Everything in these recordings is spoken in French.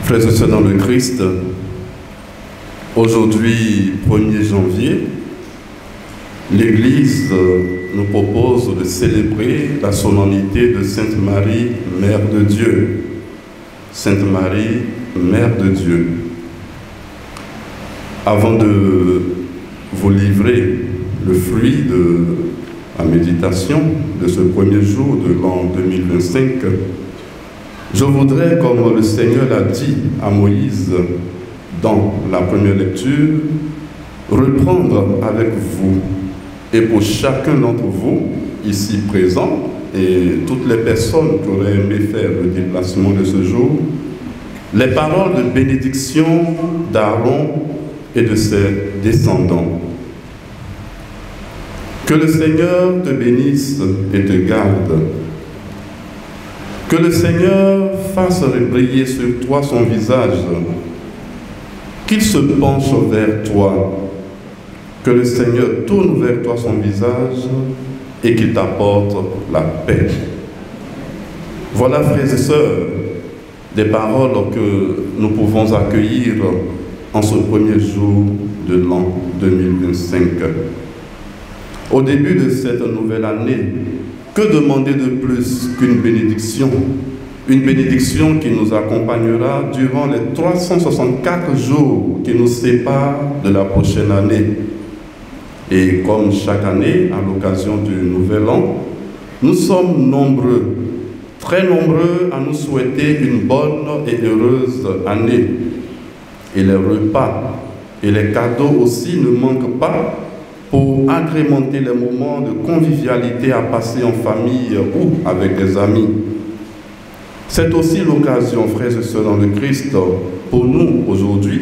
Frères et sœurs dans le Christ, aujourd'hui, 1er janvier, l'Église nous propose de célébrer la solennité de Sainte Marie, Mère de Dieu. Sainte Marie, Mère de Dieu. Avant de vous livrer le fruit de la méditation de ce premier jour de l'an 2025, je voudrais, comme le Seigneur l'a dit à Moïse dans la première lecture, reprendre avec vous et pour chacun d'entre vous ici présents et toutes les personnes qui auraient aimé faire le déplacement de ce jour, les paroles de bénédiction d'Aaron et de ses descendants. Que le Seigneur te bénisse et te garde. Que le Seigneur fasse briller sur toi son visage. Qu'il se penche vers toi. Que le Seigneur tourne vers toi son visage et qu'il t'apporte la paix. Voilà, frères et sœurs, des paroles que nous pouvons accueillir en ce premier jour de l'an 2025. Au début de cette nouvelle année, que demander de plus qu'une bénédiction? Une bénédiction qui nous accompagnera durant les 364 jours qui nous séparent de la prochaine année. Et comme chaque année, à l'occasion du Nouvel An, nous sommes nombreux, très nombreux à nous souhaiter une bonne et heureuse année. Et les repas et les cadeaux aussi ne manquent pas pour agrémenter les moments de convivialité à passer en famille ou avec des amis. C'est aussi l'occasion, frères et sœurs dans le Christ, pour nous aujourd'hui,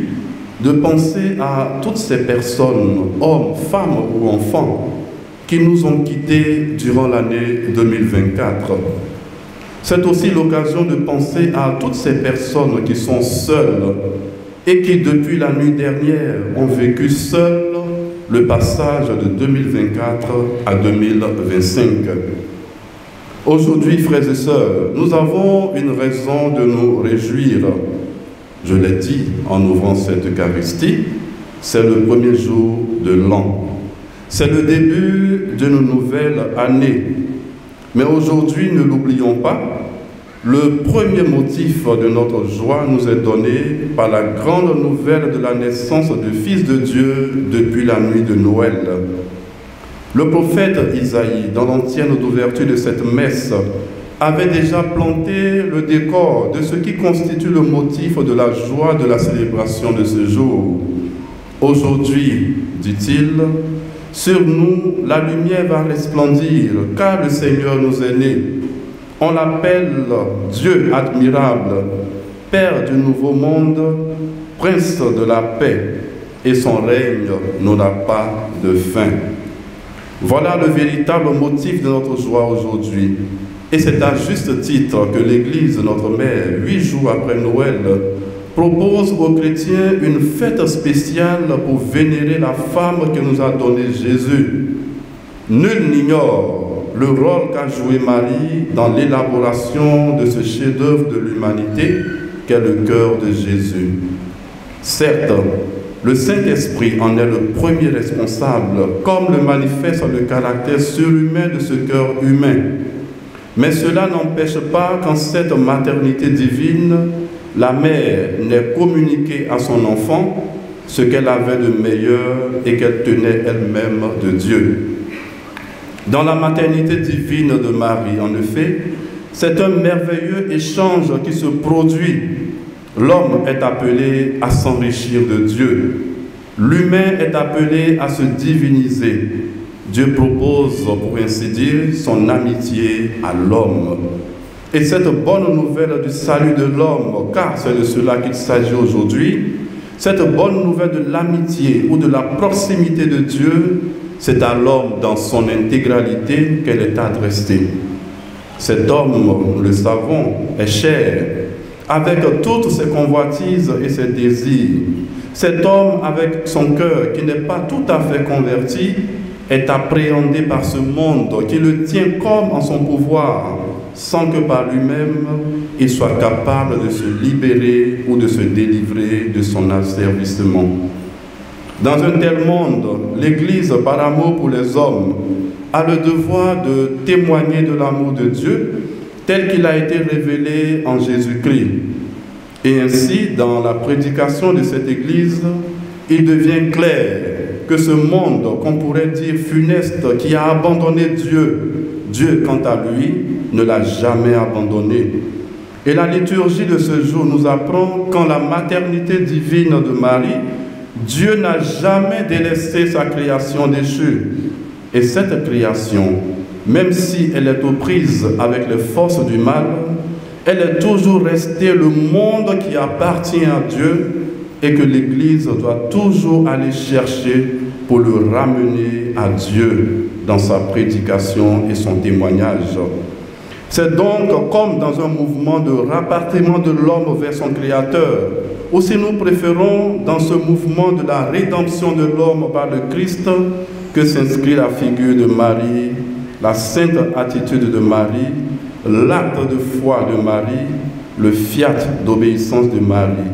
de penser à toutes ces personnes, hommes, femmes ou enfants, qui nous ont quittés durant l'année 2024. C'est aussi l'occasion de penser à toutes ces personnes qui sont seules et qui, depuis la nuit dernière, ont vécu seules le passage de 2024 à 2025. Aujourd'hui, frères et sœurs, nous avons une raison de nous réjouir. Je l'ai dit en ouvrant cette Eucharistie, c'est le premier jour de l'an. C'est le début d'une nouvelle année. Mais aujourd'hui, ne l'oublions pas, le premier motif de notre joie nous est donné par la grande nouvelle de la naissance du Fils de Dieu depuis la nuit de Noël. Le prophète Isaïe, dans l'antienne d'ouverture de cette messe, avait déjà planté le décor de ce qui constitue le motif de la joie de la célébration de ce jour. Aujourd'hui, dit-il, sur nous la lumière va resplendir, car le Seigneur nous est né. On l'appelle Dieu admirable, Père du nouveau monde, Prince de la paix, et son règne n'aura pas de fin. Voilà le véritable motif de notre joie aujourd'hui. Et c'est à juste titre que l'Église, notre Mère, 8 jours après Noël, propose aux chrétiens une fête spéciale pour vénérer la femme que nous a donnée Jésus. Nul n'ignore le rôle qu'a joué Marie dans l'élaboration de ce chef-d'œuvre de l'humanité qu'est le cœur de Jésus. Certes, le Saint-Esprit en est le premier responsable, comme le manifeste le caractère surhumain de ce cœur humain. Mais cela n'empêche pas qu'en cette maternité divine, la mère n'ait communiqué à son enfant ce qu'elle avait de meilleur et qu'elle tenait elle-même de Dieu. Dans la maternité divine de Marie, en effet, c'est un merveilleux échange qui se produit. L'homme est appelé à s'enrichir de Dieu. L'humain est appelé à se diviniser. Dieu propose, pour ainsi dire, son amitié à l'homme. Et cette bonne nouvelle du salut de l'homme, car c'est de cela qu'il s'agit aujourd'hui, cette bonne nouvelle de l'amitié ou de la proximité de Dieu, c'est à l'homme dans son intégralité qu'elle est adressée. Cet homme, nous le savons, est cher, avec toutes ses convoitises et ses désirs. Cet homme, avec son cœur qui n'est pas tout à fait converti, est appréhendé par ce monde qui le tient comme en son pouvoir, sans que par lui-même il soit capable de se libérer ou de se délivrer de son asservissement. Dans un tel monde, l'Église, par amour pour les hommes, a le devoir de témoigner de l'amour de Dieu tel qu'il a été révélé en Jésus-Christ. Et ainsi, dans la prédication de cette Église, il devient clair que ce monde, qu'on pourrait dire funeste, qui a abandonné Dieu, quant à lui, ne l'a jamais abandonné. Et la liturgie de ce jour nous apprend qu'en la maternité divine de Marie, Dieu n'a jamais délaissé sa création déchue. Et cette création, même si elle est aux prises avec les forces du mal, elle est toujours restée le monde qui appartient à Dieu et que l'Église doit toujours aller chercher pour le ramener à Dieu dans sa prédication et son témoignage. C'est donc comme dans un mouvement de rapatriement de l'homme vers son Créateur, ou si nous préférons dans ce mouvement de la rédemption de l'homme par le Christ, que s'inscrit la figure de Marie, la sainte attitude de Marie, l'acte de foi de Marie, le fiat d'obéissance de Marie,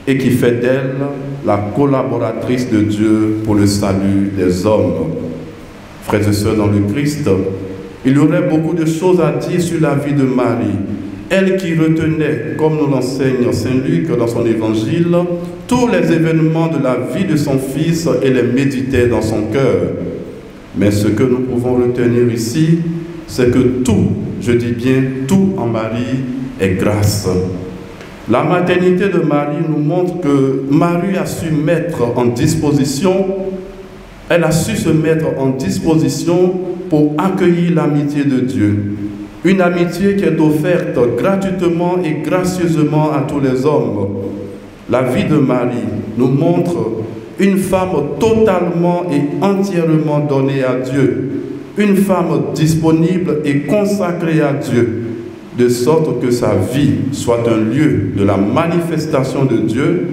et qui fait d'elle la collaboratrice de Dieu pour le salut des hommes. Frères et sœurs dans le Christ, il y aurait beaucoup de choses à dire sur la vie de Marie, elle qui retenait, comme nous l'enseigne Saint Luc dans son évangile, tous les événements de la vie de son Fils et les méditait dans son cœur. Mais ce que nous pouvons retenir ici, c'est que tout, je dis bien tout en Marie, est grâce. La maternité de Marie nous montre que Marie a su mettre en disposition, elle a su se mettre en disposition pour accueillir l'amitié de Dieu. Une amitié qui est offerte gratuitement et gracieusement à tous les hommes. La vie de Marie nous montre une femme totalement et entièrement donnée à Dieu, une femme disponible et consacrée à Dieu, de sorte que sa vie soit un lieu de la manifestation de Dieu,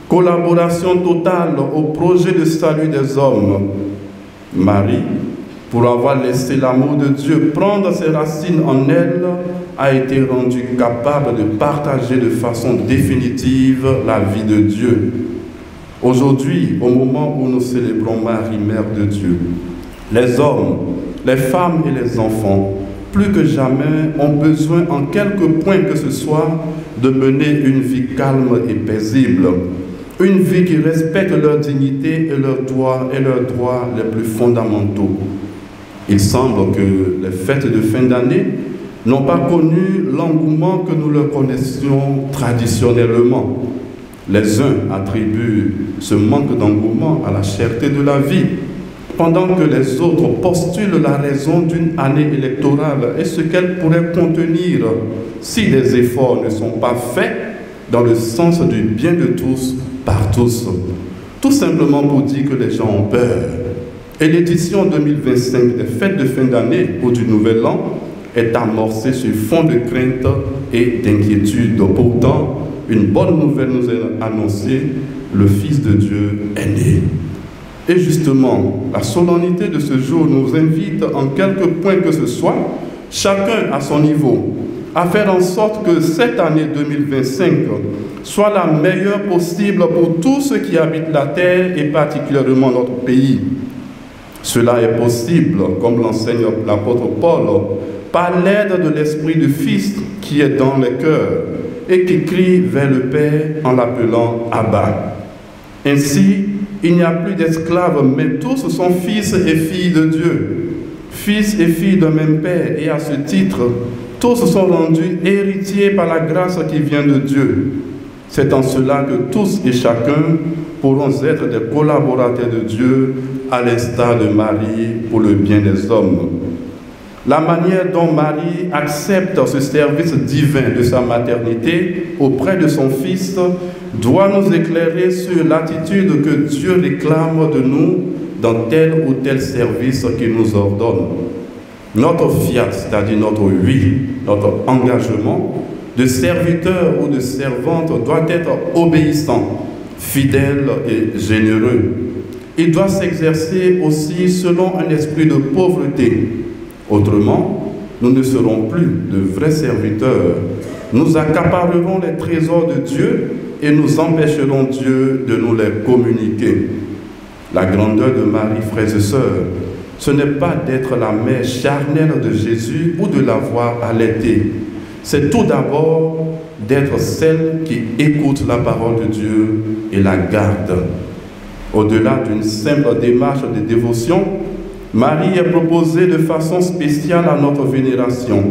collaboration totale au projet de salut des hommes. Marie, pour avoir laissé l'amour de Dieu prendre ses racines en elle, a été rendue capable de partager de façon définitive la vie de Dieu. Aujourd'hui, au moment où nous célébrons Marie, Mère de Dieu, les hommes, les femmes et les enfants, plus que jamais, ont besoin en quelque point que ce soit de mener une vie calme et paisible, une vie qui respecte leur dignité et leurs droits les plus fondamentaux. Il semble que les fêtes de fin d'année n'ont pas connu l'engouement que nous leur connaissions traditionnellement. Les uns attribuent ce manque d'engouement à la cherté de la vie, pendant que les autres postulent la raison d'une année électorale et ce qu'elle pourrait contenir si des efforts ne sont pas faits dans le sens du bien de tous par tous. Tout simplement pour dire que les gens ont peur. Et l'édition 2025 des fêtes de fin d'année ou du Nouvel An est amorcée sur fond de crainte et d'inquiétude. Pourtant, une bonne nouvelle nous est annoncée, le Fils de Dieu est né. Et justement, la solennité de ce jour nous invite en quelque point que ce soit, chacun à son niveau, à faire en sorte que cette année 2025 soit la meilleure possible pour tous ceux qui habitent la terre et particulièrement notre pays. Cela est possible, comme l'enseigne l'apôtre Paul, par l'aide de l'Esprit du Fils qui est dans les cœurs et qui crie vers le Père en l'appelant Abba. Ainsi, il n'y a plus d'esclaves, mais tous sont fils et filles de Dieu, fils et filles d'un même Père, et à ce titre, tous sont rendus héritiers par la grâce qui vient de Dieu. C'est en cela que tous et chacun pourront être des collaborateurs de Dieu, à l'instar de Marie, pour le bien des hommes. La manière dont Marie accepte ce service divin de sa maternité auprès de son Fils doit nous éclairer sur l'attitude que Dieu réclame de nous dans tel ou tel service qu'il nous ordonne. Notre fiat, c'est-à-dire notre oui, notre engagement de serviteur ou de servante doit être obéissant, fidèle et généreux. Il doit s'exercer aussi selon un esprit de pauvreté. Autrement, nous ne serons plus de vrais serviteurs. Nous accaparerons les trésors de Dieu et nous empêcherons Dieu de nous les communiquer. La grandeur de Marie, frères et sœurs, ce n'est pas d'être la mère charnelle de Jésus ou de l'avoir allaité. C'est tout d'abord d'être celle qui écoute la parole de Dieu et la garde. Au-delà d'une simple démarche de dévotion, Marie est proposée de façon spéciale à notre vénération.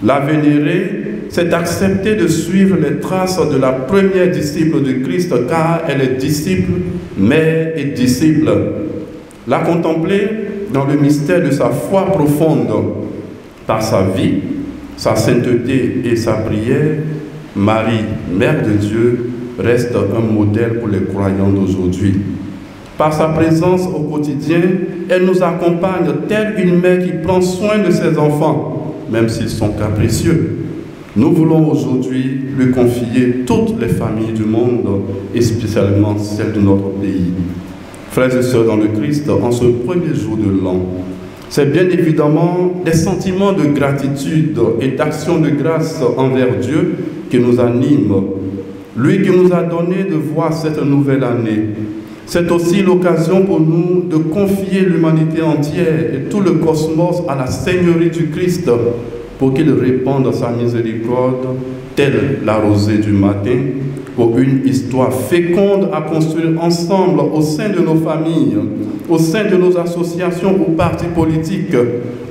La vénérer, c'est accepter de suivre les traces de la première disciple de Christ, car elle est disciple, mère et disciple. La contempler dans le mystère de sa foi profonde, par sa vie, sa sainteté et sa prière, Marie, Mère de Dieu, reste un modèle pour les croyants d'aujourd'hui. Par sa présence au quotidien, elle nous accompagne telle une mère qui prend soin de ses enfants, même s'ils sont capricieux. Nous voulons aujourd'hui lui confier toutes les familles du monde et spécialement celles de notre pays. Frères et sœurs dans le Christ, en ce premier jour de l'an, c'est bien évidemment des sentiments de gratitude et d'action de grâce envers Dieu qui nous animent. Lui qui nous a donné de voir cette nouvelle année. C'est aussi l'occasion pour nous de confier l'humanité entière et tout le cosmos à la Seigneurie du Christ pour qu'il répande sa miséricorde, telle la rosée du matin, pour une histoire féconde à construire ensemble au sein de nos familles, au sein de nos associations ou partis politiques,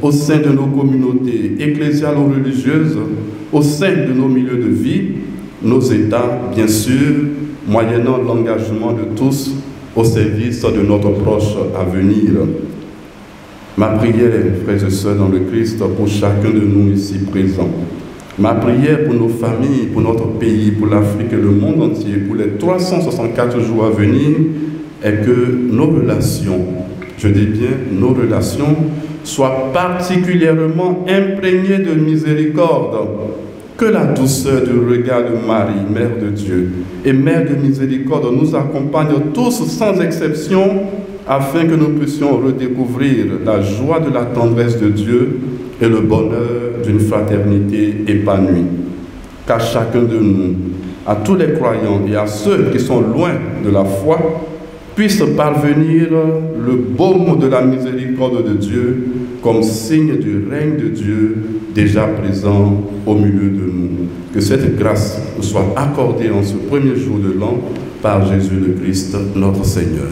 au sein de nos communautés ecclésiales ou religieuses, au sein de nos milieux de vie, nos États, bien sûr, moyennant l'engagement de tous au service de notre proche à venir. Ma prière, frères et sœurs dans le Christ, pour chacun de nous ici présents, ma prière pour nos familles, pour notre pays, pour l'Afrique et le monde entier, pour les 364 jours à venir, est que nos relations, je dis bien nos relations, soient particulièrement imprégnées de miséricorde. Que la douceur du regard de Marie, Mère de Dieu et Mère de miséricorde, nous accompagne tous sans exception, afin que nous puissions redécouvrir la joie de la tendresse de Dieu et le bonheur d'une fraternité épanouie. Qu'à chacun de nous, à tous les croyants et à ceux qui sont loin de la foi, puisse parvenir le baume de la miséricorde de Dieu comme signe du règne de Dieu déjà présent au milieu de nous. Que cette grâce nous soit accordée en ce premier jour de l'an par Jésus le Christ, notre Seigneur.